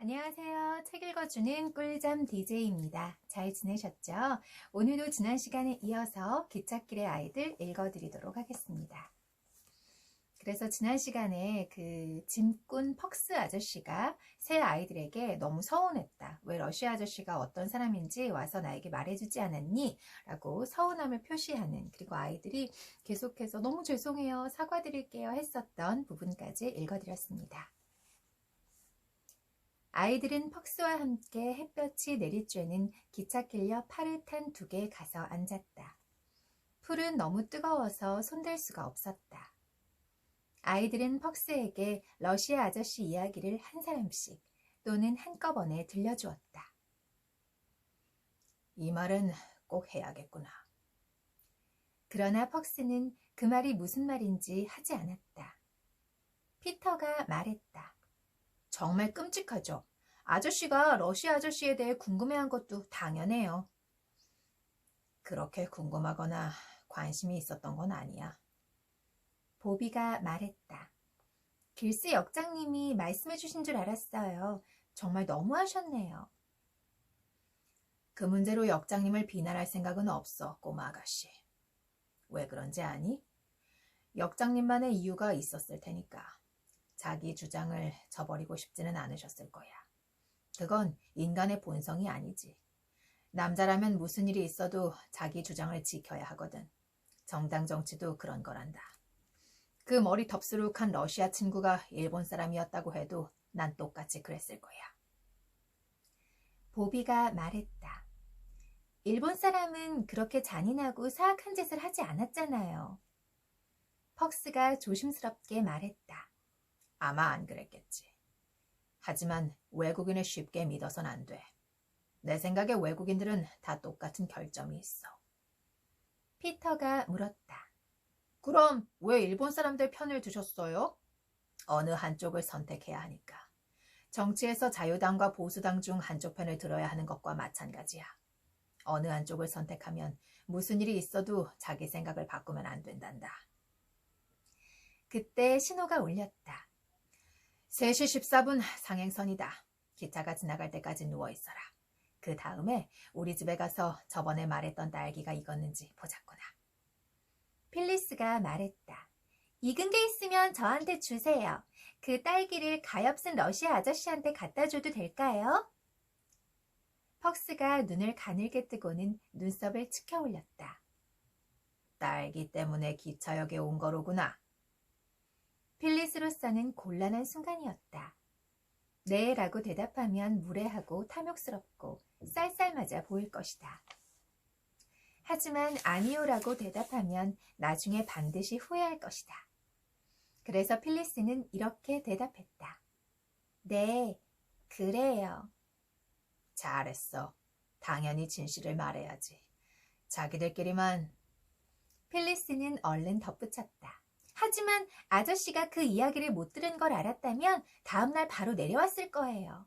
안녕하세요. 책 읽어주는 꿀잠 DJ입니다. 잘 지내셨죠? 오늘도 지난 시간에 이어서 기찻길의 아이들 읽어드리도록 하겠습니다. 그래서 지난 시간에 그 짐꾼 퍽스 아저씨가 새 아이들에게 너무 서운했다. 왜 러시아 아저씨가 어떤 사람인지 와서 나에게 말해주지 않았니? 라고 서운함을 표시하는, 그리고 아이들이 계속해서 너무 죄송해요, 사과드릴게요 했었던 부분까지 읽어드렸습니다. 아이들은 퍽스와 함께 햇볕이 내리쬐는 기찻길 옆 파릇한 둑에 가서 앉았다. 풀은 너무 뜨거워서 손댈 수가 없었다. 아이들은 퍽스에게 러시아 아저씨 이야기를 한 사람씩 또는 한꺼번에 들려주었다. 이 말은 꼭 해야겠구나. 그러나 퍽스는 그 말이 무슨 말인지 하지 않았다. 피터가 말했다. 정말 끔찍하죠. 아저씨가 러시아 아저씨에 대해 궁금해한 것도 당연해요. 그렇게 궁금하거나 관심이 있었던 건 아니야. 보비가 말했다. 길스 역장님이 말씀해 주신 줄 알았어요. 정말 너무하셨네요. 그 문제로 역장님을 비난할 생각은 없어, 꼬마 아가씨. 왜 그런지 아니? 역장님만의 이유가 있었을 테니까. 자기 주장을 저버리고 싶지는 않으셨을 거야. 그건 인간의 본성이 아니지. 남자라면 무슨 일이 있어도 자기 주장을 지켜야 하거든. 정당 정치도 그런 거란다. 그 머리 덥수룩한 러시아 친구가 일본 사람이었다고 해도 난 똑같이 그랬을 거야. 보비가 말했다. 일본 사람은 그렇게 잔인하고 사악한 짓을 하지 않았잖아요. 퍽스가 조심스럽게 말했다. 아마 안 그랬겠지. 하지만 외국인을 쉽게 믿어선 안 돼. 내 생각에 외국인들은 다 똑같은 결점이 있어. 피터가 물었다. 그럼 왜 일본 사람들 편을 드셨어요? 어느 한쪽을 선택해야 하니까. 정치에서 자유당과 보수당 중 한쪽 편을 들어야 하는 것과 마찬가지야. 어느 한쪽을 선택하면 무슨 일이 있어도 자기 생각을 바꾸면 안 된단다. 그때 신호가 울렸다. 3시 14분 상행선이다. 기차가 지나갈 때까지 누워있어라. 그 다음에 우리 집에 가서 저번에 말했던 딸기가 익었는지 보자꾸나. 필리스가 말했다. 익은 게 있으면 저한테 주세요. 그 딸기를 가엾은 러시아 아저씨한테 갖다 줘도 될까요? 퍽스가 눈을 가늘게 뜨고는 눈썹을 치켜 올렸다. 딸기 때문에 기차역에 온 거로구나. 필리스로서는 곤란한 순간이었다. 네 라고 대답하면 무례하고 탐욕스럽고 쌀쌀맞아 보일 것이다. 하지만 아니요 라고 대답하면 나중에 반드시 후회할 것이다. 그래서 필리스는 이렇게 대답했다. 네, 그래요. 잘했어. 당연히 진실을 말해야지. 자기들끼리만. 필리스는 얼른 덧붙였다. 하지만 아저씨가 그 이야기를 못 들은 걸 알았다면 다음날 바로 내려왔을 거예요.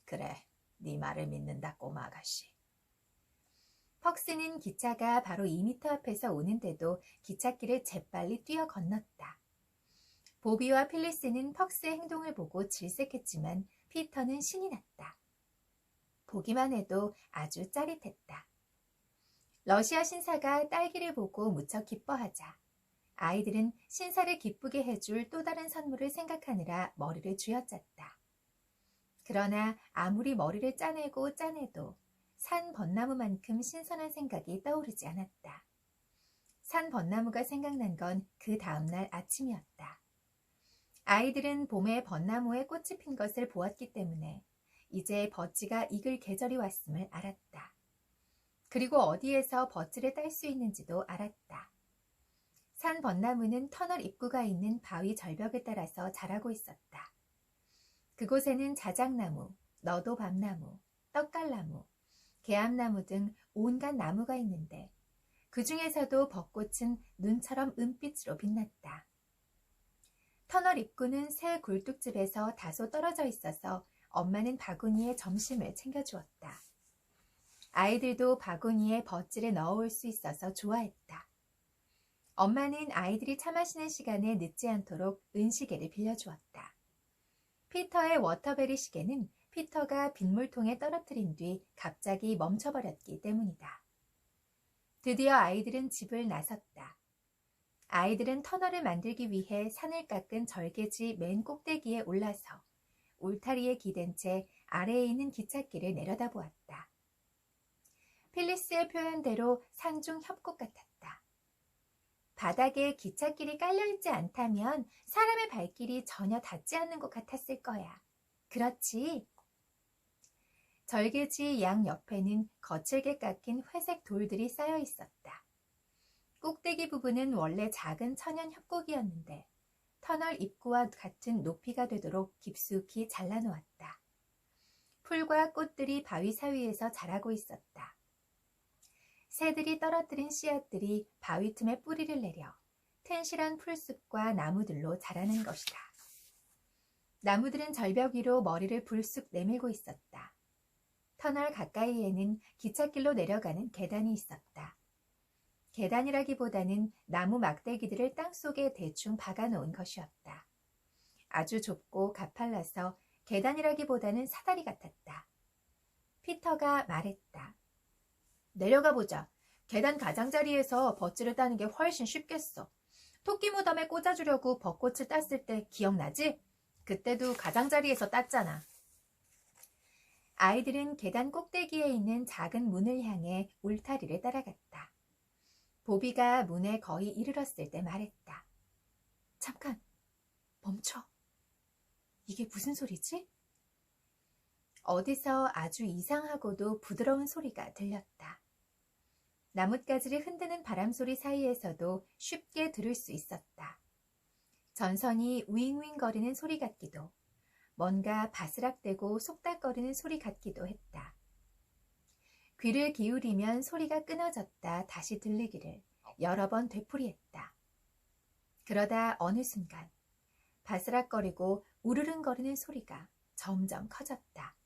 그래, 네 말을 믿는다, 꼬마 아가씨. 퍽스는 기차가 바로 2미터 앞에서 오는데도 기찻길을 재빨리 뛰어 건넜다. 보비와 필리스는 퍽스의 행동을 보고 질색했지만 피터는 신이 났다. 보기만 해도 아주 짜릿했다. 러시아 신사가 딸기를 보고 무척 기뻐하자 아이들은 신사를 기쁘게 해줄 또 다른 선물을 생각하느라 머리를 쥐어짰다. 그러나 아무리 머리를 짜내고 짜내도 산 벚나무만큼 신선한 생각이 떠오르지 않았다. 산 벚나무가 생각난 건 그 다음날 아침이었다. 아이들은 봄에 벚나무에 꽃이 핀 것을 보았기 때문에 이제 버찌가 익을 계절이 왔음을 알았다. 그리고 어디에서 버찌를 딸 수 있는지도 알았다. 산 벚나무는 터널 입구가 있는 바위 절벽을 따라서 자라고 있었다. 그곳에는 자작나무, 너도밤나무, 떡갈나무, 개암나무 등 온갖 나무가 있는데 그 중에서도 벚꽃은 눈처럼 은빛으로 빛났다. 터널 입구는 새 굴뚝집에서 다소 떨어져 있어서 엄마는 바구니에 점심을 챙겨주었다. 아이들도 바구니에 버찌를 넣어올 수 있어서 좋아했다. 엄마는 아이들이 차 마시는 시간에 늦지 않도록 은시계를 빌려주었다. 피터의 워터베리 시계는 피터가 빗물통에 떨어뜨린 뒤 갑자기 멈춰버렸기 때문이다. 드디어 아이들은 집을 나섰다. 아이들은 터널을 만들기 위해 산을 깎은 절개지 맨 꼭대기에 올라서 울타리에 기댄 채 아래에 있는 기찻길을 내려다보았다. 필리스의 표현대로 상중 협곡 같았다. 바닥에 기찻길이 깔려있지 않다면 사람의 발길이 전혀 닿지 않는 것 같았을 거야. 그렇지? 절개지 양 옆에는 거칠게 깎인 회색 돌들이 쌓여 있었다. 꼭대기 부분은 원래 작은 천연 협곡이었는데 터널 입구와 같은 높이가 되도록 깊숙이 잘라놓았다. 풀과 꽃들이 바위 사이에서 자라고 있었다. 새들이 떨어뜨린 씨앗들이 바위 틈에 뿌리를 내려 텐실한 풀숲과 나무들로 자라는 것이다. 나무들은 절벽 위로 머리를 불쑥 내밀고 있었다. 터널 가까이에는 기찻길로 내려가는 계단이 있었다. 계단이라기보다는 나무 막대기들을 땅속에 대충 박아놓은 것이었다. 아주 좁고 가팔라서 계단이라기보다는 사다리 같았다. 피터가 말했다. 내려가 보자. 계단 가장자리에서 벚지를 따는 게 훨씬 쉽겠어. 토끼 무덤에 꽂아주려고 벚꽃을 땄을 때 기억나지? 그때도 가장자리에서 땄잖아. 아이들은 계단 꼭대기에 있는 작은 문을 향해 울타리를 따라갔다. 보비가 문에 거의 이르렀을 때 말했다. 잠깐, 멈춰. 이게 무슨 소리지? 어디서 아주 이상하고도 부드러운 소리가 들렸다. 나뭇가지를 흔드는 바람소리 사이에서도 쉽게 들을 수 있었다. 전선이 윙윙거리는 소리 같기도, 뭔가 바스락대고 속닥거리는 소리 같기도 했다. 귀를 기울이면 소리가 끊어졌다 다시 들리기를 여러 번 되풀이했다. 그러다 어느 순간 바스락거리고 우르릉거리는 소리가 점점 커졌다.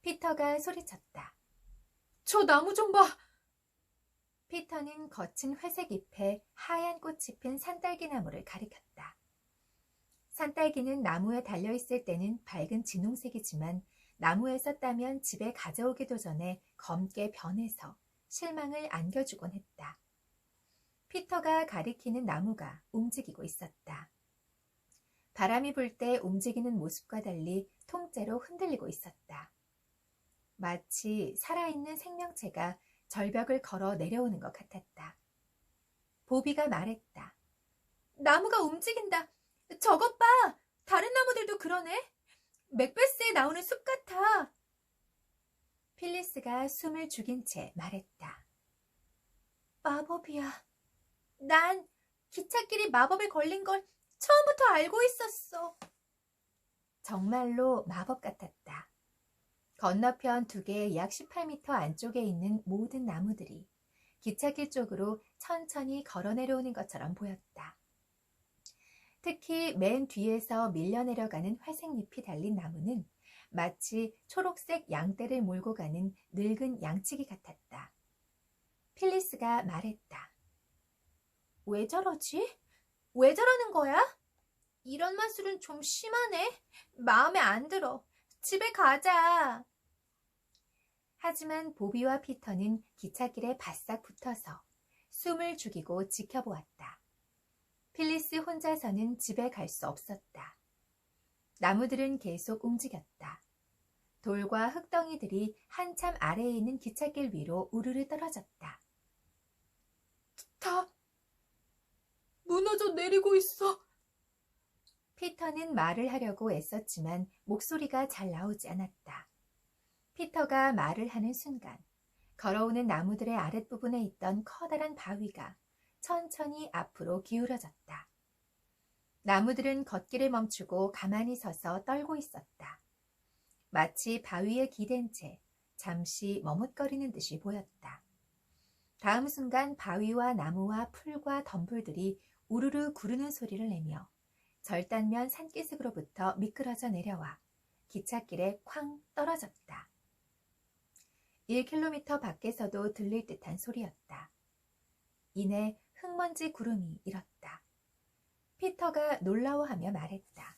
피터가 소리쳤다. 저 나무 좀 봐! 피터는 거친 회색 잎에 하얀 꽃이 핀 산딸기 나무를 가리켰다. 산딸기는 나무에 달려있을 때는 밝은 진홍색이지만 나무에서 따면 집에 가져오기도 전에 검게 변해서 실망을 안겨주곤 했다. 피터가 가리키는 나무가 움직이고 있었다. 바람이 불 때 움직이는 모습과 달리 통째로 흔들리고 있었다. 마치 살아있는 생명체가 절벽을 걸어 내려오는 것 같았다. 보비가 말했다. 나무가 움직인다. 저것 봐! 다른 나무들도 그러네. 맥베스에 나오는 숲 같아. 필리스가 숨을 죽인 채 말했다. 마법이야. 난 기찻길이 마법에 걸린 걸 처음부터 알고 있었어. 정말로 마법 같았다. 건너편 두 개의 약 18m 안쪽에 있는 모든 나무들이 기찻길 쪽으로 천천히 걸어 내려오는 것처럼 보였다. 특히 맨 뒤에서 밀려 내려가는 회색 잎이 달린 나무는 마치 초록색 양떼를 몰고 가는 늙은 양치기 같았다. 필리스가 말했다. 왜 저러지? 왜 저러는 거야? 이런 마술은 좀 심하네. 마음에 안 들어. 집에 가자. 하지만 보비와 피터는 기찻길에 바싹 붙어서 숨을 죽이고 지켜보았다. 필리스 혼자서는 집에 갈 수 없었다. 나무들은 계속 움직였다. 돌과 흙덩이들이 한참 아래에 있는 기찻길 위로 우르르 떨어졌다. 다 무너져 내리고 있어. 피터는 말을 하려고 애썼지만 목소리가 잘 나오지 않았다. 피터가 말을 하는 순간 걸어오는 나무들의 아랫부분에 있던 커다란 바위가 천천히 앞으로 기울어졌다. 나무들은 걷기를 멈추고 가만히 서서 떨고 있었다. 마치 바위에 기댄 채 잠시 머뭇거리는 듯이 보였다. 다음 순간 바위와 나무와 풀과 덤불들이 우르르 구르는 소리를 내며 절단면 산기슭으로부터 미끄러져 내려와 기찻길에 쾅 떨어졌다. 1km 밖에서도 들릴 듯한 소리였다. 이내 흙먼지 구름이 일었다. 피터가 놀라워하며 말했다.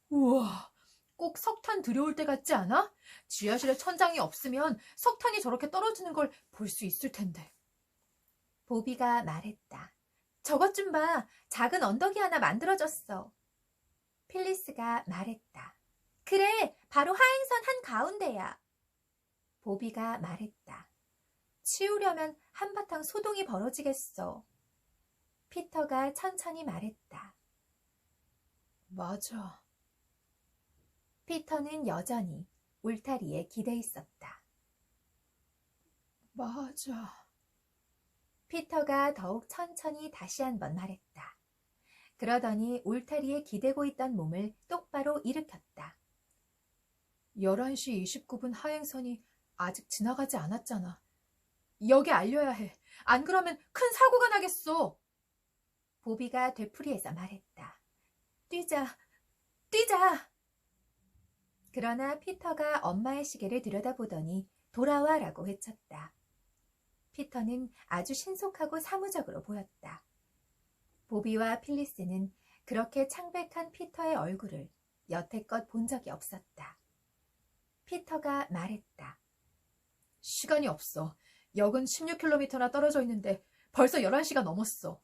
우와, 꼭 석탄 들여올 때 같지 않아? 지하실에 천장이 없으면 석탄이 저렇게 떨어지는 걸 볼 수 있을 텐데. 보비가 말했다. 저것 좀 봐. 작은 언덕이 하나 만들어졌어. 필리스가 말했다. 그래, 바로 하행선 한가운데야. 보비가 말했다. 치우려면 한바탕 소동이 벌어지겠어. 피터가 천천히 말했다. 맞아. 피터는 여전히 울타리에 기대 있었다. 맞아. 피터가 더욱 천천히 다시 한번 말했다. 그러더니 울타리에 기대고 있던 몸을 똑바로 일으켰다. 11시 29분 하행선이 아직 지나가지 않았잖아. 여기 알려야 해. 안 그러면 큰 사고가 나겠어. 보비가 되풀이해서 말했다. 뛰자, 뛰자. 그러나 피터가 엄마의 시계를 들여다보더니 돌아와라고 외쳤다. 피터는 아주 신속하고 사무적으로 보였다. 보비와 필리스는 그렇게 창백한 피터의 얼굴을 여태껏 본 적이 없었다. 피터가 말했다. 시간이 없어. 역은 16km나 떨어져 있는데 벌써 11시가 넘었어.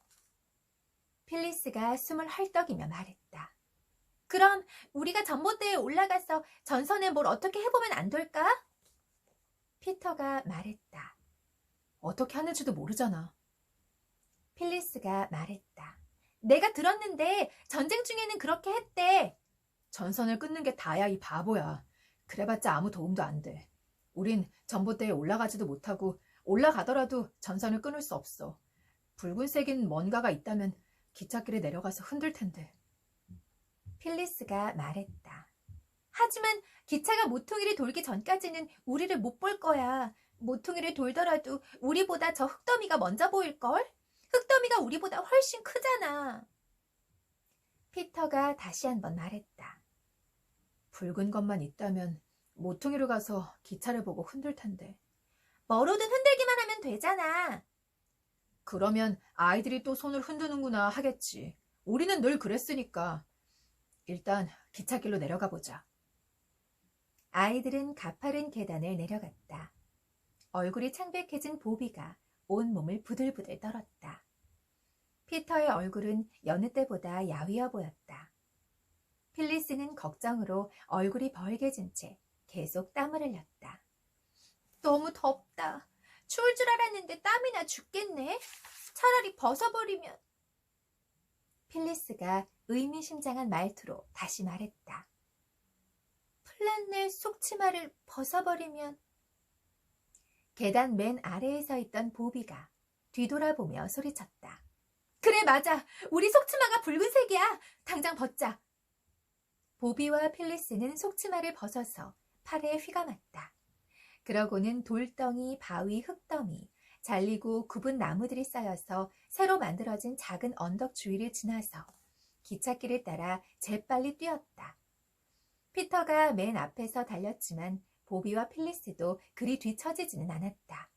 필리스가 숨을 헐떡이며 말했다. 그럼 우리가 전봇대에 올라가서 전선에 뭘 어떻게 해보면 안 될까? 피터가 말했다. 어떻게 하는지도 모르잖아. 필리스가 말했다. 내가 들었는데 전쟁 중에는 그렇게 했대. 전선을 끊는 게 다야, 이 바보야. 그래봤자 아무 도움도 안 돼. 우린 전봇대에 올라가지도 못하고 올라가더라도 전선을 끊을 수 없어. 붉은색인 뭔가가 있다면 기찻길에 내려가서 흔들 텐데. 필리스가 말했다. 하지만 기차가 모퉁이를 돌기 전까지는 우리를 못 볼 거야. 모퉁이를 돌더라도 우리보다 저 흙더미가 먼저 보일걸? 흙더미가 우리보다 훨씬 크잖아. 피터가 다시 한번 말했다. 붉은 것만 있다면 모퉁이로 가서 기차를 보고 흔들 텐데. 뭐로든 흔들기만 하면 되잖아. 그러면 아이들이 또 손을 흔드는구나 하겠지. 우리는 늘 그랬으니까. 일단 기찻길로 내려가 보자. 아이들은 가파른 계단을 내려갔다. 얼굴이 창백해진 보비가 온몸을 부들부들 떨었다. 피터의 얼굴은 여느 때보다 야위어 보였다. 필리스는 걱정으로 얼굴이 벌개진 채 계속 땀을 흘렸다. 너무 덥다. 추울 줄 알았는데 땀이나 죽겠네. 차라리 벗어버리면. 필리스가 의미심장한 말투로 다시 말했다. 플란넬 속치마를 벗어버리면. 계단 맨 아래에 서 있던 보비가 뒤돌아보며 소리쳤다. 그래, 맞아. 우리 속치마가 붉은색이야. 당장 벗자. 보비와 필리스는 속치마를 벗어서 팔에 휘감았다. 그러고는 돌덩이, 바위, 흙더미, 잘리고 굽은 나무들이 쌓여서 새로 만들어진 작은 언덕 주위를 지나서 기찻길을 따라 재빨리 뛰었다. 피터가 맨 앞에서 달렸지만 보비와 필리스도 그리 뒤처지지는 않았다.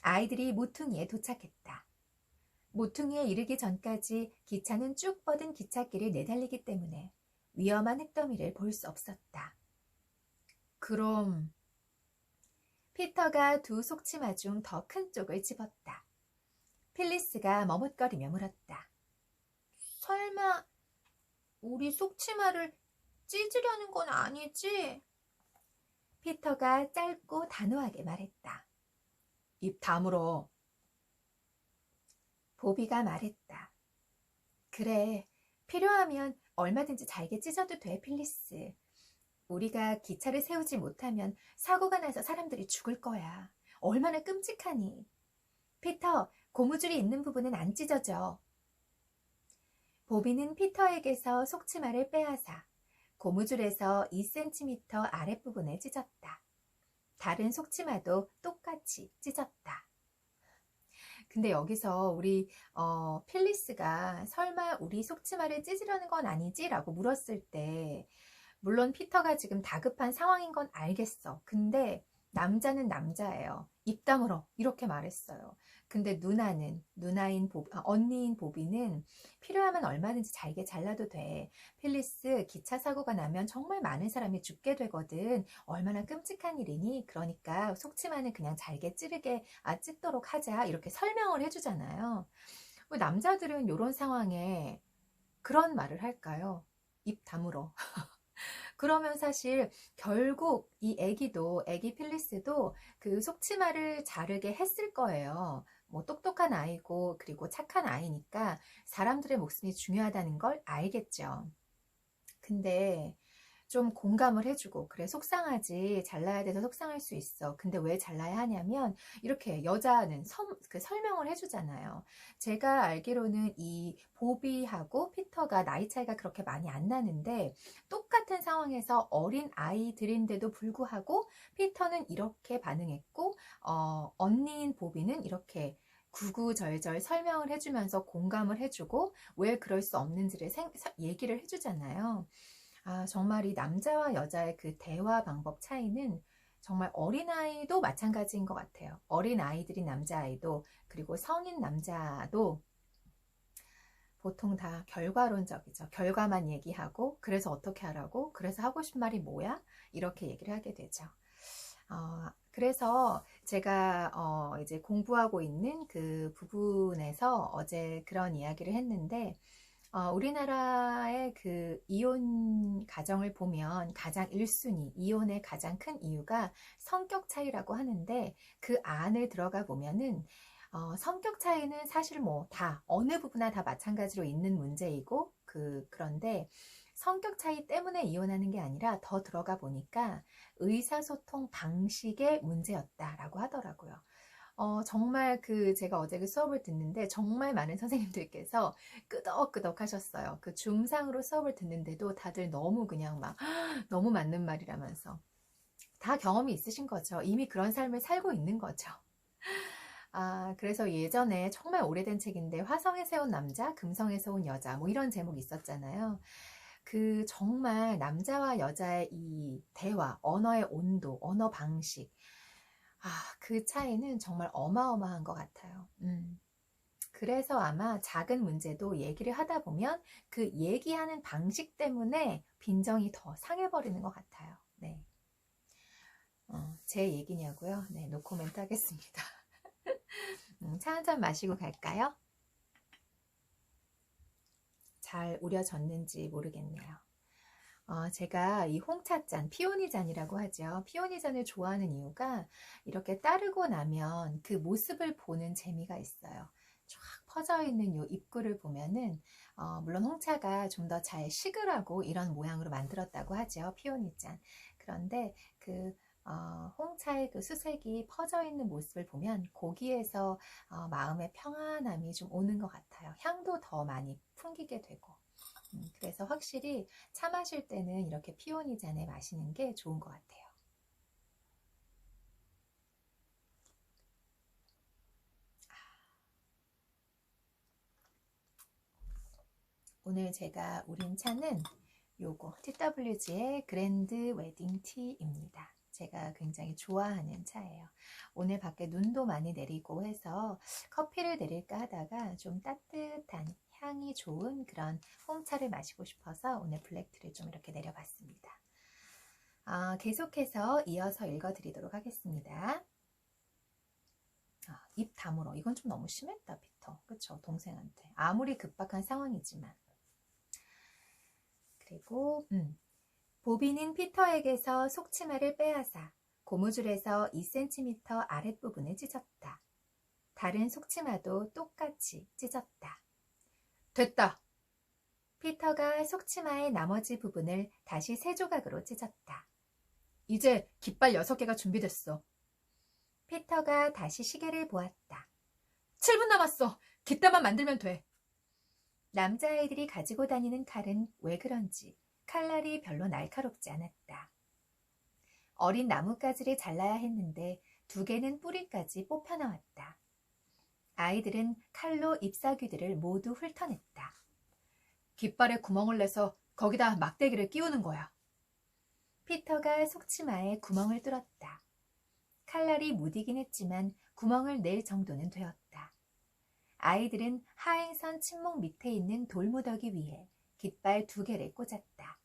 아이들이 모퉁이에 도착했다. 모퉁이에 이르기 전까지 기차는 쭉 뻗은 기찻길을 내달리기 때문에 위험한 흙더미를 볼 수 없었다. 그럼 피터가 두 속치마 중 더 큰 쪽을 집었다. 필리스가 머뭇거리며 물었다. 설마 우리 속치마를 찢으려는 건 아니지? 피터가 짧고 단호하게 말했다. 입 다물어. 보비가 말했다. 그래, 필요하면 얼마든지 잘게 찢어도 돼, 필리스. 우리가 기차를 세우지 못하면 사고가 나서 사람들이 죽을 거야. 얼마나 끔찍하니. 피터, 고무줄이 있는 부분은 안 찢어져. 보비는 피터에게서 속치마를 빼앗아 고무줄에서 2cm 아랫부분을 찢었다. 다른 속치마도 똑같이 찢었다. 근데 여기서 우리 필리스가 설마 우리 속치마를 찢으려는 건 아니지? 라고 물었을 때 물론 피터가 지금 다급한 상황인 건 알겠어. 근데 남자는 남자예요. 입 다물어 이렇게 말했어요. 근데 언니인 보비는 필요하면 얼마든지 잘게 잘라도 돼. 필리스, 기차 사고가 나면 정말 많은 사람이 죽게 되거든. 얼마나 끔찍한 일이니? 그러니까 속치마는 그냥 잘게 찢도록 하자. 이렇게 설명을 해주잖아요. 왜 남자들은 이런 상황에 그런 말을 할까요? 입 다물어. 그러면 사실 결국 이 애기 필리스도 그 속치마를 자르게 했을 거예요. 뭐 똑똑한 아이고 그리고 착한 아이니까 사람들의 목숨이 중요하다는 걸 알겠죠. 근데 좀 공감을 해주고, 그래, 속상하지. 잘라야 돼서 속상할 수 있어. 근데 왜 잘라야 하냐면, 이렇게 여자는 설명을 해주잖아요. 제가 알기로는 이 보비하고 피터가 나이 차이가 그렇게 많이 안 나는데, 똑같은 상황에서 어린 아이들인데도 불구하고, 피터는 이렇게 반응했고, 언니인 보비는 이렇게 구구절절 설명을 해주면서 공감을 해주고, 왜 그럴 수 없는지를 얘기를 해주잖아요. 정말 이 남자와 여자의 그 대화 방법 차이는 정말 어린아이도 마찬가지인 것 같아요. 어린아이들인 남자아이도 그리고 성인 남자도 보통 다 결과론적이죠. 결과만 얘기하고 그래서 어떻게 하라고? 그래서 하고 싶은 말이 뭐야? 이렇게 얘기를 하게 되죠. 그래서 제가 이제 공부하고 있는 그 부분에서 어제 그런 이야기를 했는데 우리나라의 그 이혼 가정을 보면 가장 1순위, 이혼의 가장 큰 이유가 성격 차이라고 하는데 그 안을 들어가 보면은 성격 차이는 사실 뭐 다 어느 부분이나 다 마찬가지로 있는 문제이고 그런데 성격 차이 때문에 이혼하는 게 아니라 더 들어가 보니까 의사소통 방식의 문제였다라고 하더라고요. 정말 제가 어제 그 수업을 듣는데 정말 많은 선생님들께서 끄덕끄덕 하셨어요. 그 중상으로 수업을 듣는데도 다들 너무 그냥 막 너무 맞는 말이라면서 다 경험이 있으신 거죠. 이미 그런 삶을 살고 있는 거죠. 그래서 예전에 정말 오래된 책인데 화성에서 온 남자, 금성에서 온 여자 뭐 이런 제목이 있었잖아요. 그 정말 남자와 여자의 이 대화, 언어의 온도, 언어 방식 그 차이는 정말 어마어마한 것 같아요. 그래서 아마 작은 문제도 얘기를 하다 보면 그 얘기하는 방식 때문에 빈정이 더 상해버리는 것 같아요. 네. 제 얘기냐고요? 네, 노코멘트 하겠습니다. 차 한 잔 마시고 갈까요? 잘 우려졌는지 모르겠네요. 제가 이 홍차잔, 피오니 잔이라고 하죠. 피오니 잔을 좋아하는 이유가 이렇게 따르고 나면 그 모습을 보는 재미가 있어요. 쫙 퍼져 있는 요 입구를 보면은 물론 홍차가 좀 더 잘 식으라고 이런 모양으로 만들었다고 하죠. 피오니 잔. 그런데 홍차의 그 수색이 퍼져 있는 모습을 보면 거기에서 마음의 평안함이 좀 오는 것 같아요. 향도 더 많이 풍기게 되고. 그래서 확실히 차 마실 때는 이렇게 피오니 잔에 마시는 게 좋은 것 같아요. 오늘 제가 우린 차는 요거 TWG의 그랜드 웨딩 티입니다. 제가 굉장히 좋아하는 차예요. 오늘 밖에 눈도 많이 내리고 해서 커피를 내릴까 하다가 좀 따뜻한 향이 좋은 그런 홍차를 마시고 싶어서 오늘 블랙티를 좀 이렇게 내려봤습니다. 계속해서 이어서 읽어드리도록 하겠습니다. 입 다물어. 이건 좀 너무 심했다, 피터. 그쵸? 동생한테. 아무리 급박한 상황이지만. 그리고 보비는 피터에게서 속치마를 빼앗아 고무줄에서 2cm 아랫부분을 찢었다. 다른 속치마도 똑같이 찢었다. 됐다. 피터가 속치마의 나머지 부분을 다시 3조각으로 찢었다. 이제 깃발 6개가 준비됐어. 피터가 다시 시계를 보았다. 7분 남았어. 깃발만 만들면 돼. 남자아이들이 가지고 다니는 칼은 왜 그런지 칼날이 별로 날카롭지 않았다. 어린 나뭇가지를 잘라야 했는데 2개는 뿌리까지 뽑혀나왔다. 아이들은 칼로 잎사귀들을 모두 훑어냈다. 깃발에 구멍을 내서 거기다 막대기를 끼우는 거야. 피터가 속치마에 구멍을 뚫었다. 칼날이 무디긴 했지만 구멍을 낼 정도는 되었다. 아이들은 하행선 침목 밑에 있는 돌무더기 위에 깃발 2개를 꽂았다.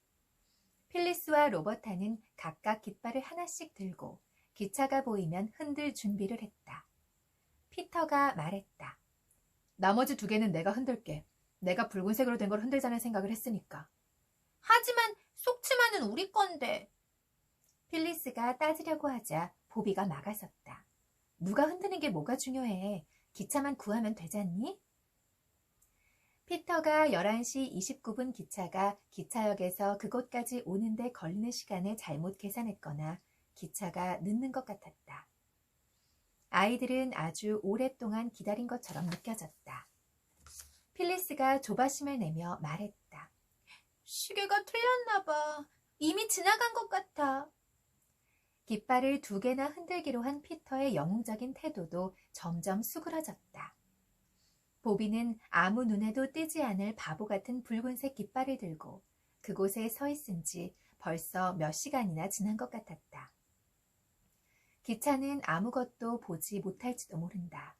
필리스와 로버타는 각각 깃발을 하나씩 들고 기차가 보이면 흔들 준비를 했다. 피터가 말했다. 나머지 2개는 내가 흔들게. 내가 붉은색으로 된 걸 흔들자는 생각을 했으니까. 하지만 속치마는 우리 건데. 필리스가 따지려고 하자 보비가 막아섰다. 누가 흔드는 게 뭐가 중요해. 기차만 구하면 되잖니? 피터가 11시 29분 기차가 기차역에서 그곳까지 오는데 걸리는 시간을 잘못 계산했거나 기차가 늦는 것 같았다. 아이들은 아주 오랫동안 기다린 것처럼 느껴졌다. 필리스가 조바심을 내며 말했다. 시계가 틀렸나 봐. 이미 지나간 것 같아. 깃발을 2개나 흔들기로 한 피터의 영웅적인 태도도 점점 수그러졌다. 보비는 아무 눈에도 띄지 않을 바보 같은 붉은색 깃발을 들고 그곳에 서 있은 지 벌써 몇 시간이나 지난 것 같았다. 기차는 아무것도 보지 못할지도 모른다.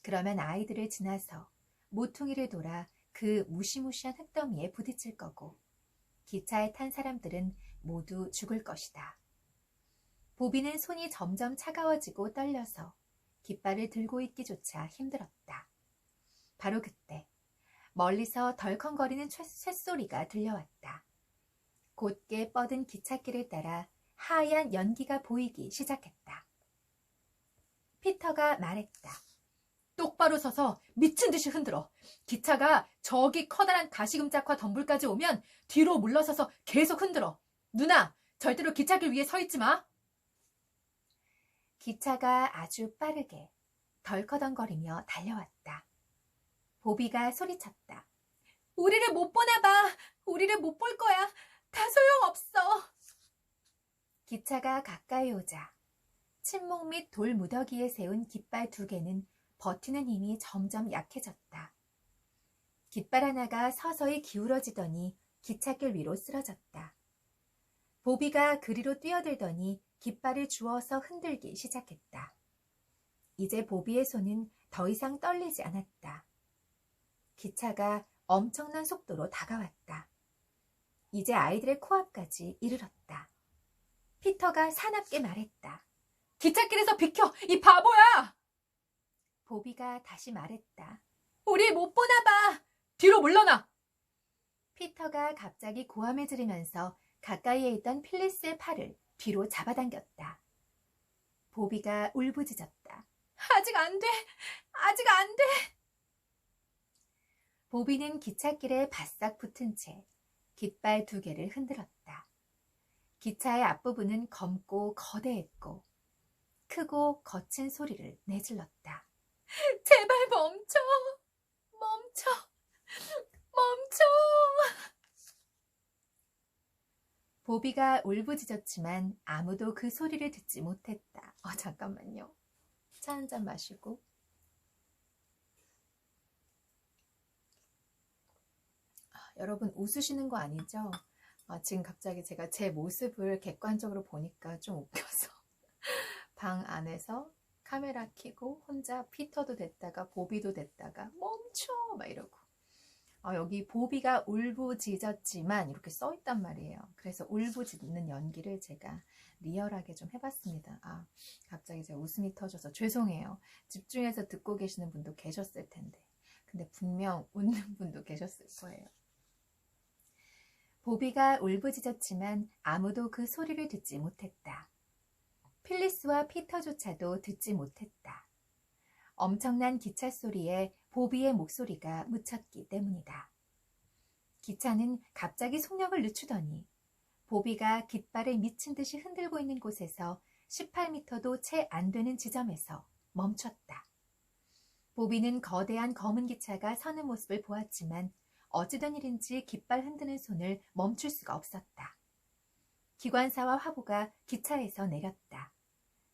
그러면 아이들을 지나서 모퉁이를 돌아 그 무시무시한 흙더미에 부딪힐 거고 기차에 탄 사람들은 모두 죽을 것이다. 보비는 손이 점점 차가워지고 떨려서 깃발을 들고 있기조차 힘들었다. 바로 그때 멀리서 덜컹거리는 쇳소리가 들려왔다. 곧게 뻗은 기찻길을 따라 하얀 연기가 보이기 시작했다. 피터가 말했다. 똑바로 서서 미친 듯이 흔들어. 기차가 저기 커다란 가시금짝과 덤불까지 오면 뒤로 물러서서 계속 흔들어. 누나, 절대로 기찻길 위에 서 있지 마. 기차가 아주 빠르게 덜커덩거리며 달려왔다. 보비가 소리쳤다. 우리를 못 보나 봐. 우리를 못 볼 거야. 다 소용없어. 기차가 가까이 오자 침목 및 돌 무더기에 세운 깃발 2개는 버티는 힘이 점점 약해졌다. 깃발 하나가 서서히 기울어지더니 기찻길 위로 쓰러졌다. 보비가 그리로 뛰어들더니 깃발을 주워서 흔들기 시작했다. 이제 보비의 손은 더 이상 떨리지 않았다. 기차가 엄청난 속도로 다가왔다. 이제 아이들의 코앞까지 이르렀다. 피터가 사납게 말했다. 기찻길에서 비켜! 이 바보야! 보비가 다시 말했다. 우리 못 보나 봐! 뒤로 물러나! 피터가 갑자기 고함을 지르면서 가까이에 있던 필리스의 팔을 뒤로 잡아당겼다. 보비가 울부짖었다. 아직 안 돼! 아직 안 돼! 보비는 기찻길에 바싹 붙은 채 깃발 2개를 흔들었다. 기차의 앞부분은 검고 거대했고 크고 거친 소리를 내질렀다. 제발 멈춰! 멈춰! 멈춰! 보비가 울부짖었지만 아무도 그 소리를 듣지 못했다. 잠깐만요. 차 한 잔 마시고. 여러분 웃으시는 거 아니죠? 지금 갑자기 제가 제 모습을 객관적으로 보니까 좀 웃겨서 방 안에서 카메라 켜고 혼자 피터도 됐다가 보비도 됐다가 멈춰 막 이러고 여기 보비가 울부짖었지만 이렇게 써 있단 말이에요. 그래서 울부짖는 연기를 제가 리얼하게 좀 해봤습니다. 갑자기 제가 웃음이 터져서 죄송해요. 집중해서 듣고 계시는 분도 계셨을 텐데 근데 분명 웃는 분도 계셨을 거예요. 보비가 울부짖었지만 아무도 그 소리를 듣지 못했다. 필리스와 피터조차도 듣지 못했다. 엄청난 기차 소리에 보비의 목소리가 묻혔기 때문이다. 기차는 갑자기 속력을 늦추더니 보비가 깃발을 미친 듯이 흔들고 있는 곳에서 18m도 채 안 되는 지점에서 멈췄다. 보비는 거대한 검은 기차가 서는 모습을 보았지만 어찌된 일인지 깃발 흔드는 손을 멈출 수가 없었다. 기관사와 화보가 기차에서 내렸다.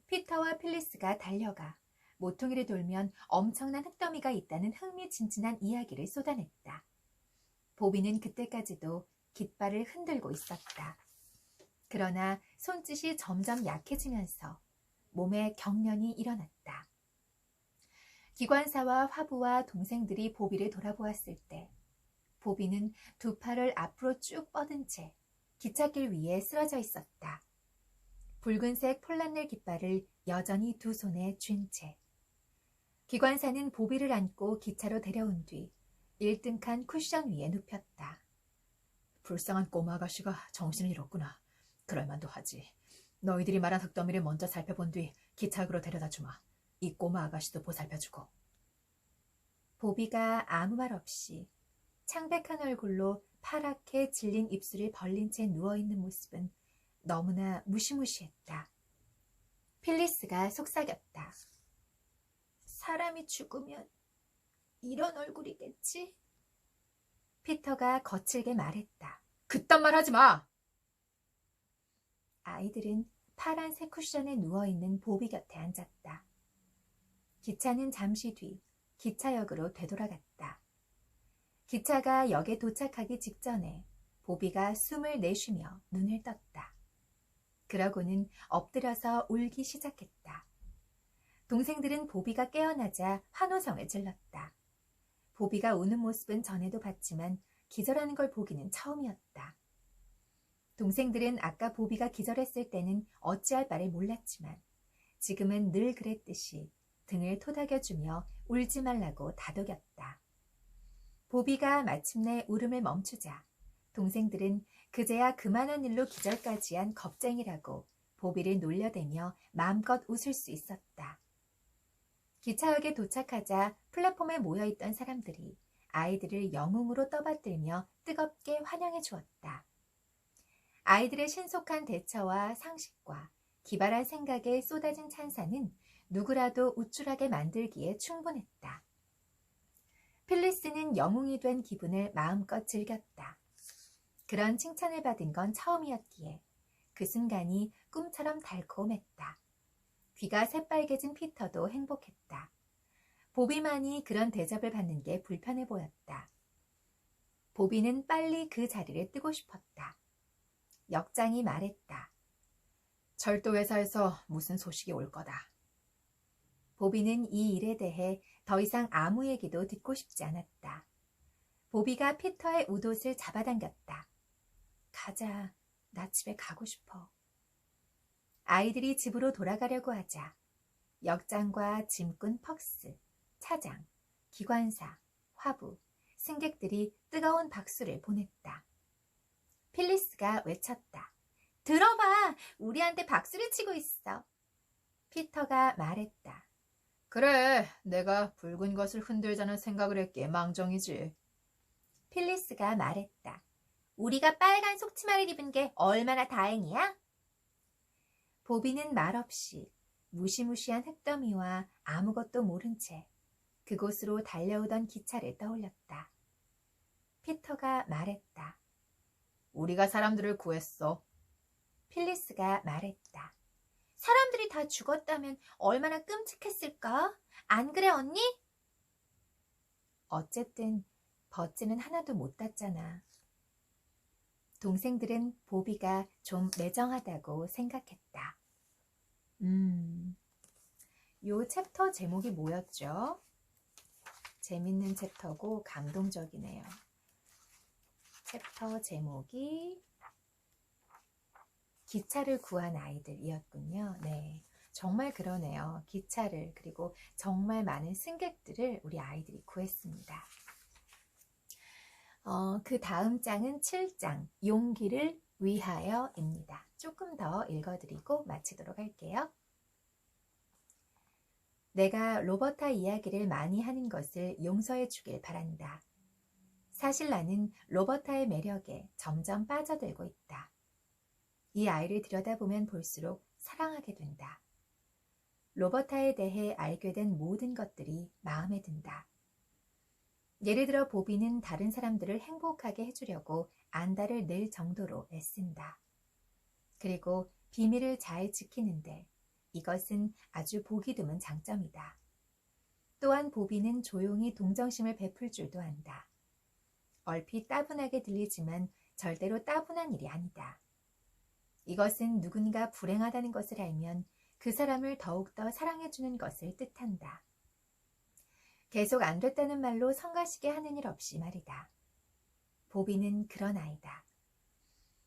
피터와 필리스가 달려가 모퉁이를 돌면 엄청난 흙더미가 있다는 흥미진진한 이야기를 쏟아냈다. 보비는 그때까지도 깃발을 흔들고 있었다. 그러나 손짓이 점점 약해지면서 몸에 경련이 일어났다. 기관사와 화부와 동생들이 보비를 돌아보았을 때 보비는 두 팔을 앞으로 쭉 뻗은 채 기찻길 위에 쓰러져 있었다. 붉은색 폴란넬 깃발을 여전히 두 손에 쥔 채. 기관사는 보비를 안고 기차로 데려온 뒤 1등칸 쿠션 위에 눕혔다. 불쌍한 꼬마 아가씨가 정신을 잃었구나. 그럴만도 하지. 너희들이 말한 흙더미를 먼저 살펴본 뒤 기차역으로 데려다 주마. 이 꼬마 아가씨도 보살펴주고. 보비가 아무 말 없이 창백한 얼굴로 파랗게 질린 입술을 벌린 채 누워있는 모습은 너무나 무시무시했다. 필리스가 속삭였다. 사람이 죽으면 이런 얼굴이겠지? 피터가 거칠게 말했다. 그딴 말 하지 마! 아이들은 파란색 쿠션에 누워있는 보비 곁에 앉았다. 기차는 잠시 뒤 기차역으로 되돌아갔다. 기차가 역에 도착하기 직전에 보비가 숨을 내쉬며 눈을 떴다. 그러고는 엎드려서 울기 시작했다. 동생들은 보비가 깨어나자 환호성을 질렀다. 보비가 우는 모습은 전에도 봤지만 기절하는 걸 보기는 처음이었다. 동생들은 아까 보비가 기절했을 때는 어찌할 바를 몰랐지만 지금은 늘 그랬듯이 등을 토닥여주며 울지 말라고 다독였다. 보비가 마침내 울음을 멈추자 동생들은 그제야 그만한 일로 기절까지 한 겁쟁이라고 보비를 놀려대며 마음껏 웃을 수 있었다. 기차역에 도착하자 플랫폼에 모여있던 사람들이 아이들을 영웅으로 떠받들며 뜨겁게 환영해 주었다. 아이들의 신속한 대처와 상식과 기발한 생각에 쏟아진 찬사는 누구라도 우쭐하게 만들기에 충분했다. 필리스는 영웅이 된 기분을 마음껏 즐겼다. 그런 칭찬을 받은 건 처음이었기에 그 순간이 꿈처럼 달콤했다. 귀가 새빨개진 피터도 행복했다. 보비만이 그런 대접을 받는 게 불편해 보였다. 보비는 빨리 그 자리를 뜨고 싶었다. 역장이 말했다. 철도회사에서 무슨 소식이 올 거다. 보비는 이 일에 대해 더 이상 아무 얘기도 듣고 싶지 않았다. 보비가 피터의 웃옷을 잡아당겼다. 가자, 나 집에 가고 싶어. 아이들이 집으로 돌아가려고 하자 역장과 짐꾼 퍽스, 차장, 기관사, 화부, 승객들이 뜨거운 박수를 보냈다. 필리스가 외쳤다. 들어봐! 우리한테 박수를 치고 있어. 피터가 말했다. 그래, 내가 붉은 것을 흔들자는 생각을 했기에 망정이지. 필리스가 말했다. 우리가 빨간 속치마를 입은 게 얼마나 다행이야? 보비는 말없이 무시무시한 흙더미와 아무것도 모른 채 그곳으로 달려오던 기차를 떠올렸다. 피터가 말했다. 우리가 사람들을 구했어. 필리스가 말했다. 사람들이 다 죽었다면 얼마나 끔찍했을까? 안 그래, 언니? 어쨌든 버츠는 하나도 못 땄잖아. 동생들은 보비가 좀 매정하다고 생각했다. 요 챕터 제목이 뭐였죠? 재밌는 챕터고 감동적이네요. 챕터 제목이 기차를 구한 아이들이었군요. 네, 정말 그러네요. 기차를 그리고 정말 많은 승객들을 우리 아이들이 구했습니다. 그 다음 장은 7장 용기를 위하여입니다. 조금 더 읽어드리고 마치도록 할게요. 내가 로버타 이야기를 많이 하는 것을 용서해 주길 바란다. 사실 나는 로버타의 매력에 점점 빠져들고 있다. 이 아이를 들여다보면 볼수록 사랑하게 된다. 로버타에 대해 알게 된 모든 것들이 마음에 든다. 예를 들어 보비는 다른 사람들을 행복하게 해주려고 안달을 낼 정도로 애쓴다. 그리고 비밀을 잘 지키는데 이것은 아주 보기 드문 장점이다. 또한 보비는 조용히 동정심을 베풀 줄도 안다. 얼핏 따분하게 들리지만 절대로 따분한 일이 아니다. 이것은 누군가 불행하다는 것을 알면 그 사람을 더욱더 사랑해주는 것을 뜻한다. 계속 안 됐다는 말로 성가시게 하는 일 없이 말이다. 보비는 그런 아이다.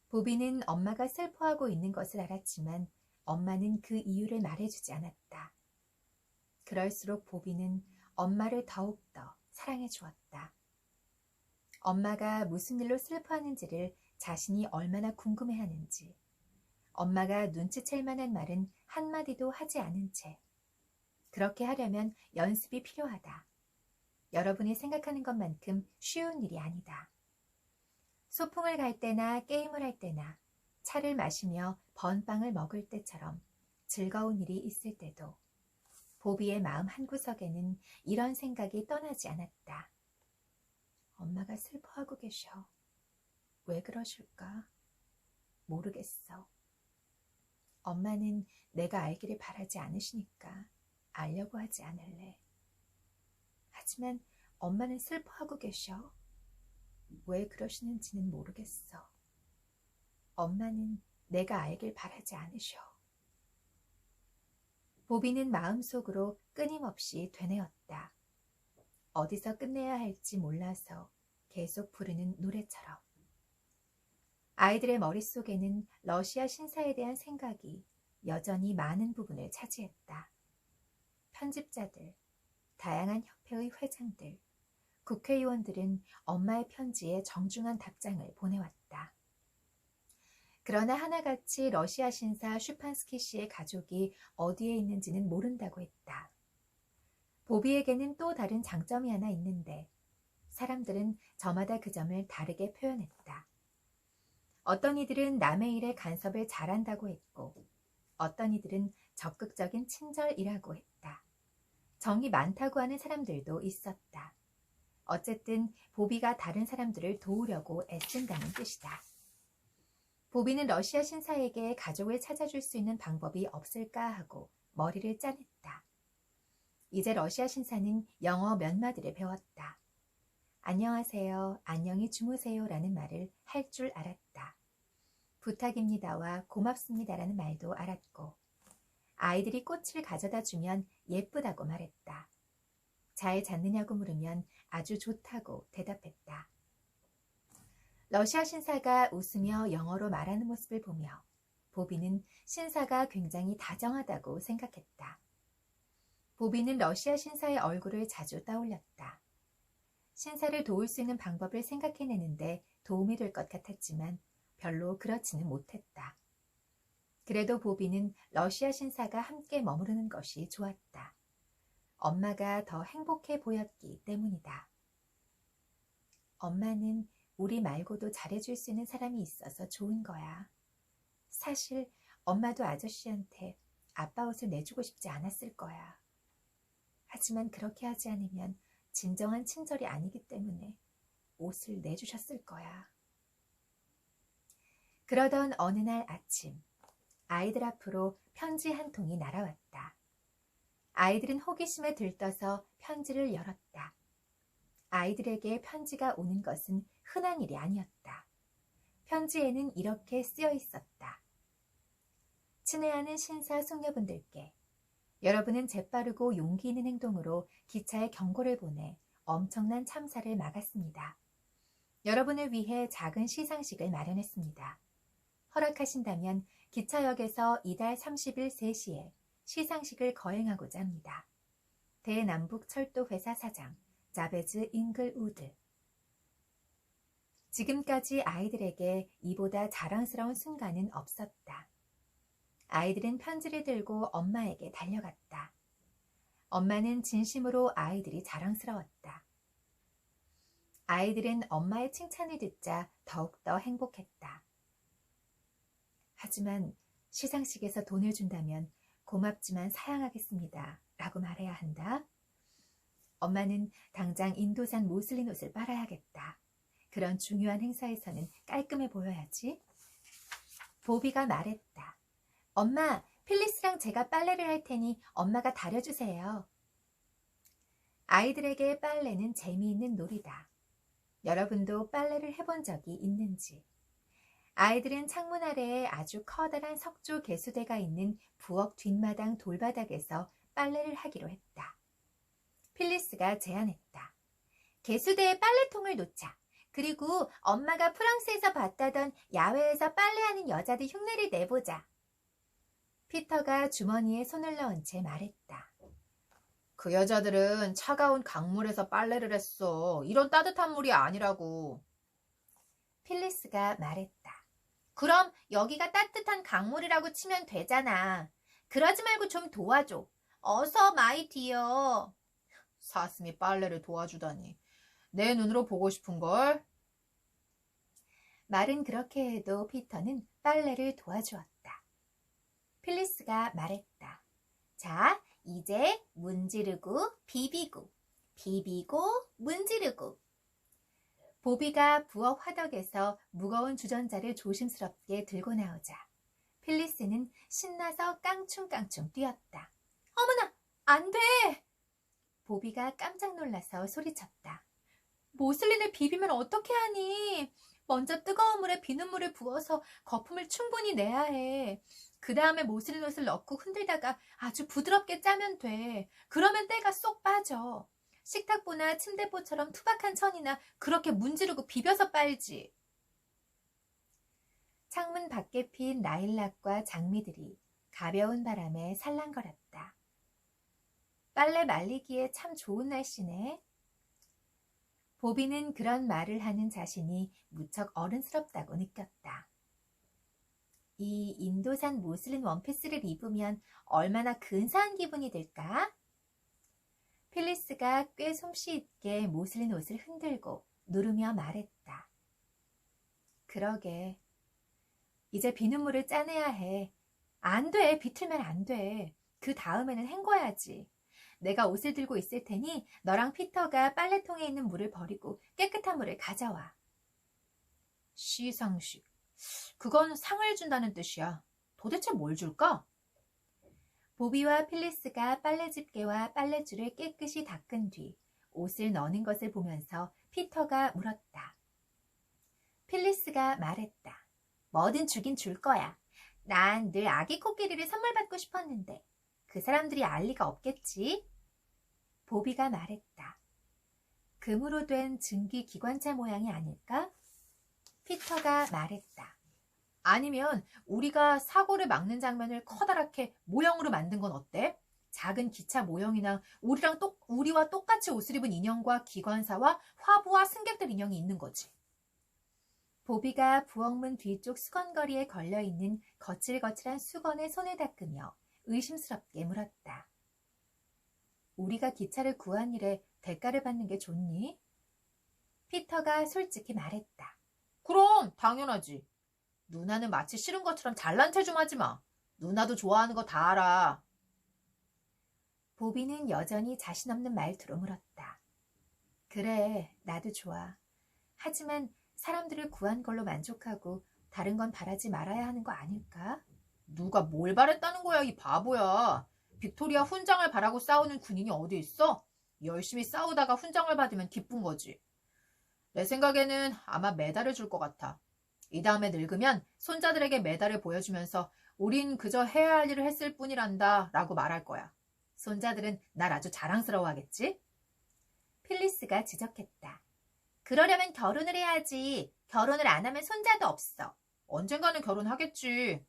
보비는 엄마가 슬퍼하고 있는 것을 알았지만 엄마는 그 이유를 말해주지 않았다. 그럴수록 보비는 엄마를 더욱더 사랑해 주었다. 엄마가 무슨 일로 슬퍼하는지를 자신이 얼마나 궁금해하는지, 엄마가 눈치챌 만한 말은 한마디도 하지 않은 채. 그렇게 하려면 연습이 필요하다. 여러분이 생각하는 것만큼 쉬운 일이 아니다. 소풍을 갈 때나 게임을 할 때나 차를 마시며 번빵을 먹을 때처럼 즐거운 일이 있을 때도 보비의 마음 한구석에는 이런 생각이 떠나지 않았다. 엄마가 슬퍼하고 계셔. 왜 그러실까? 모르겠어. 엄마는 내가 알기를 바라지 않으시니까 알려고 하지 않을래. 하지만 엄마는 슬퍼하고 계셔. 왜 그러시는지는 모르겠어. 엄마는 내가 알길 바라지 않으셔. 보비는 마음속으로 끊임없이 되뇌었다. 어디서 끝내야 할지 몰라서 계속 부르는 노래처럼. 아이들의 머릿속에는 러시아 신사에 대한 생각이 여전히 많은 부분을 차지했다. 편집자들, 다양한 협회의 회장들, 국회의원들은 엄마의 편지에 정중한 답장을 보내왔다. 그러나 하나같이 러시아 신사 슈판스키 씨의 가족이 어디에 있는지는 모른다고 했다. 보비에게는 또 다른 장점이 하나 있는데 사람들은 저마다 그 점을 다르게 표현했다. 어떤 이들은 남의 일에 간섭을 잘한다고 했고 어떤 이들은 적극적인 친절이라고 했다. 정이 많다고 하는 사람들도 있었다. 어쨌든 보비가 다른 사람들을 도우려고 애쓴다는 뜻이다. 보비는 러시아 신사에게 가족을 찾아줄 수 있는 방법이 없을까 하고 머리를 짜냈다. 이제 러시아 신사는 영어 몇 마디를 배웠다. 안녕하세요, 안녕히 주무세요 라는 말을 할 줄 알았다. 부탁입니다와 고맙습니다라는 말도 알았고 아이들이 꽃을 가져다 주면 예쁘다고 말했다. 잘 잤느냐고 물으면 아주 좋다고 대답했다. 러시아 신사가 웃으며 영어로 말하는 모습을 보며 보비는 신사가 굉장히 다정하다고 생각했다. 보비는 러시아 신사의 얼굴을 자주 떠올렸다. 신사를 도울 수 있는 방법을 생각해내는데 도움이 될 것 같았지만 별로 그렇지는 못했다. 그래도 보비는 러시아 신사가 함께 머무르는 것이 좋았다. 엄마가 더 행복해 보였기 때문이다. 엄마는 우리 말고도 잘해줄 수 있는 사람이 있어서 좋은 거야. 사실 엄마도 아저씨한테 아빠 옷을 내주고 싶지 않았을 거야. 하지만 그렇게 하지 않으면 진정한 친절이 아니기 때문에 옷을 내주셨을 거야. 그러던 어느 날 아침, 아이들 앞으로 편지 한 통이 날아왔다. 아이들은 호기심에 들떠서 편지를 열었다. 아이들에게 편지가 오는 것은 흔한 일이 아니었다. 편지에는 이렇게 쓰여 있었다. 친애하는 신사 숙녀분들께 여러분은 재빠르고 용기 있는 행동으로 기차에 경고를 보내 엄청난 참사를 막았습니다. 여러분을 위해 작은 시상식을 마련했습니다. 허락하신다면 기차역에서 이달 30일 3시에 시상식을 거행하고자 합니다. 대남북 철도회사 사장 자베즈 잉글우드. 지금까지 아이들에게 이보다 자랑스러운 순간은 없었다. 아이들은 편지를 들고 엄마에게 달려갔다. 엄마는 진심으로 아이들이 자랑스러웠다. 아이들은 엄마의 칭찬을 듣자 더욱더 행복했다. 하지만 시상식에서 돈을 준다면 고맙지만 사양하겠습니다 라고 말해야 한다. 엄마는 당장 인도산 모슬린 옷을 빨아야겠다. 그런 중요한 행사에서는 깔끔해 보여야지. 보비가 말했다. 엄마, 필리스랑 제가 빨래를 할 테니 엄마가 다려주세요. 아이들에게 빨래는 재미있는 놀이다. 여러분도 빨래를 해본 적이 있는지. 아이들은 창문 아래에 아주 커다란 석조 개수대가 있는 부엌 뒷마당 돌바닥에서 빨래를 하기로 했다. 필리스가 제안했다. 개수대에 빨래통을 놓자. 그리고 엄마가 프랑스에서 봤다던 야외에서 빨래하는 여자들 흉내를 내보자. 피터가 주머니에 손을 넣은 채 말했다. 그 여자들은 차가운 강물에서 빨래를 했어. 이런 따뜻한 물이 아니라고. 필리스가 말했다. 그럼 여기가 따뜻한 강물이라고 치면 되잖아. 그러지 말고 좀 도와줘. 어서 마이 디어. 사슴이 빨래를 도와주다니. 내 눈으로 보고 싶은걸? 말은 그렇게 해도 피터는 빨래를 도와주었다. 필리스가 말했다. 자, 이제 문지르고 비비고, 비비고 문지르고. 보비가 부엌 화덕에서 무거운 주전자를 조심스럽게 들고 나오자 필리스는 신나서 깡충깡충 뛰었다. 어머나, 안 돼! 보비가 깜짝 놀라서 소리쳤다. 모슬린을 비비면 어떻게 하니? 먼저 뜨거운 물에 비눗물을 부어서 거품을 충분히 내야 해. 그 다음에 모슬린 옷을 넣고 흔들다가 아주 부드럽게 짜면 돼. 그러면 때가 쏙 빠져. 식탁보나 침대보처럼 투박한 천이나 그렇게 문지르고 비벼서 빨지. 창문 밖에 핀 라일락과 장미들이 가벼운 바람에 살랑거렸다. 빨래 말리기에 참 좋은 날씨네. 보비는 그런 말을 하는 자신이 무척 어른스럽다고 느꼈다. 이 인도산 모슬린 원피스를 입으면 얼마나 근사한 기분이 들까? 필리스가 꽤 솜씨 있게 모슬린 옷을 흔들고 누르며 말했다. 그러게. 이제 비눗물을 짜내야 해. 안 돼. 비틀면 안 돼. 그 다음에는 헹궈야지. 내가 옷을 들고 있을 테니 너랑 피터가 빨래통에 있는 물을 버리고 깨끗한 물을 가져와. 시상식. 그건 상을 준다는 뜻이야. 도대체 뭘 줄까? 보비와 필리스가 빨래집게와 빨래줄을 깨끗이 닦은 뒤 옷을 넣는 것을 보면서 피터가 물었다. 필리스가 말했다. 뭐든 주긴 줄 거야. 난 늘 아기 코끼리를 선물 받고 싶었는데 그 사람들이 알 리가 없겠지? 보비가 말했다. 금으로 된 증기 기관차 모양이 아닐까? 피터가 말했다. 아니면 우리가 사고를 막는 장면을 커다랗게 모형으로 만든 건 어때? 작은 기차 모형이나 우리와 똑같이 옷을 입은 인형과 기관사와 화부와 승객들 인형이 있는 거지. 보비가 부엌문 뒤쪽 수건거리에 걸려있는 거칠거칠한 수건에 손을 닦으며 의심스럽게 물었다. 우리가 기차를 구한 일에 대가를 받는 게 좋니? 피터가 솔직히 말했다. 그럼 당연하지. 누나는 마치 싫은 것처럼 잘난 체 좀 하지 마. 누나도 좋아하는 거 다 알아. 보비는 여전히 자신 없는 말투로 물었다. 그래, 나도 좋아. 하지만 사람들을 구한 걸로 만족하고 다른 건 바라지 말아야 하는 거 아닐까? 누가 뭘 바랬다는 거야, 이 바보야. 빅토리아 훈장을 바라고 싸우는 군인이 어디 있어? 열심히 싸우다가 훈장을 받으면 기쁜 거지. 내 생각에는 아마 메달을 줄 것 같아. 이 다음에 늙으면 손자들에게 메달을 보여주면서 우린 그저 해야 할 일을 했을 뿐이란다 라고 말할 거야. 손자들은 날 아주 자랑스러워하겠지? 필리스가 지적했다. 그러려면 결혼을 해야지. 결혼을 안 하면 손자도 없어. 언젠가는 결혼하겠지.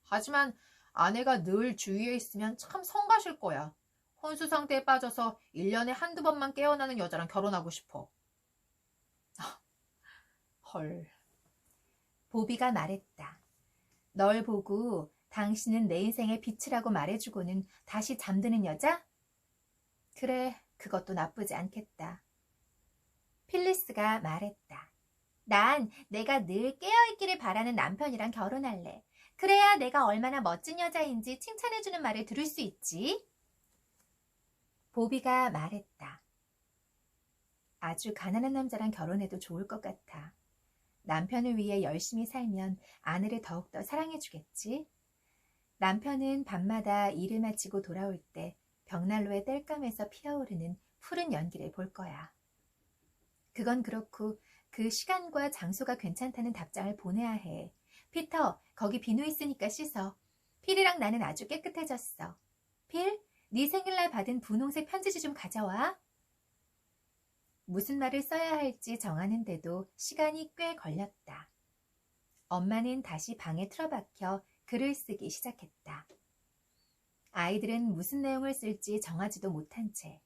하지만 아내가 늘 주위에 있으면 참 성가실 거야. 혼수 상태에 빠져서 1년에 한두 번만 깨어나는 여자랑 결혼하고 싶어. 헐. 보비가 말했다. 널 보고 당신은 내 인생의 빛이라고 말해주고는 다시 잠드는 여자? 그래, 그것도 나쁘지 않겠다. 필리스가 말했다. 난 내가 늘 깨어있기를 바라는 남편이랑 결혼할래. 그래야 내가 얼마나 멋진 여자인지 칭찬해주는 말을 들을 수 있지. 보비가 말했다. 아주 가난한 남자랑 결혼해도 좋을 것 같아. 남편을 위해 열심히 살면 아내를 더욱더 사랑해주겠지. 남편은 밤마다 일을 마치고 돌아올 때 벽난로의 땔감에서 피어오르는 푸른 연기를 볼 거야. 그건 그렇고 그 시간과 장소가 괜찮다는 답장을 보내야 해. 피터, 거기 비누 있으니까 씻어. 필이랑 나는 아주 깨끗해졌어. 필, 네 생일날 받은 분홍색 편지지 좀 가져와. 무슨 말을 써야 할지 정하는데도 시간이 꽤 걸렸다. 엄마는 다시 방에 틀어박혀 글을 쓰기 시작했다. 아이들은 무슨 내용을 쓸지 정하지도 못한 채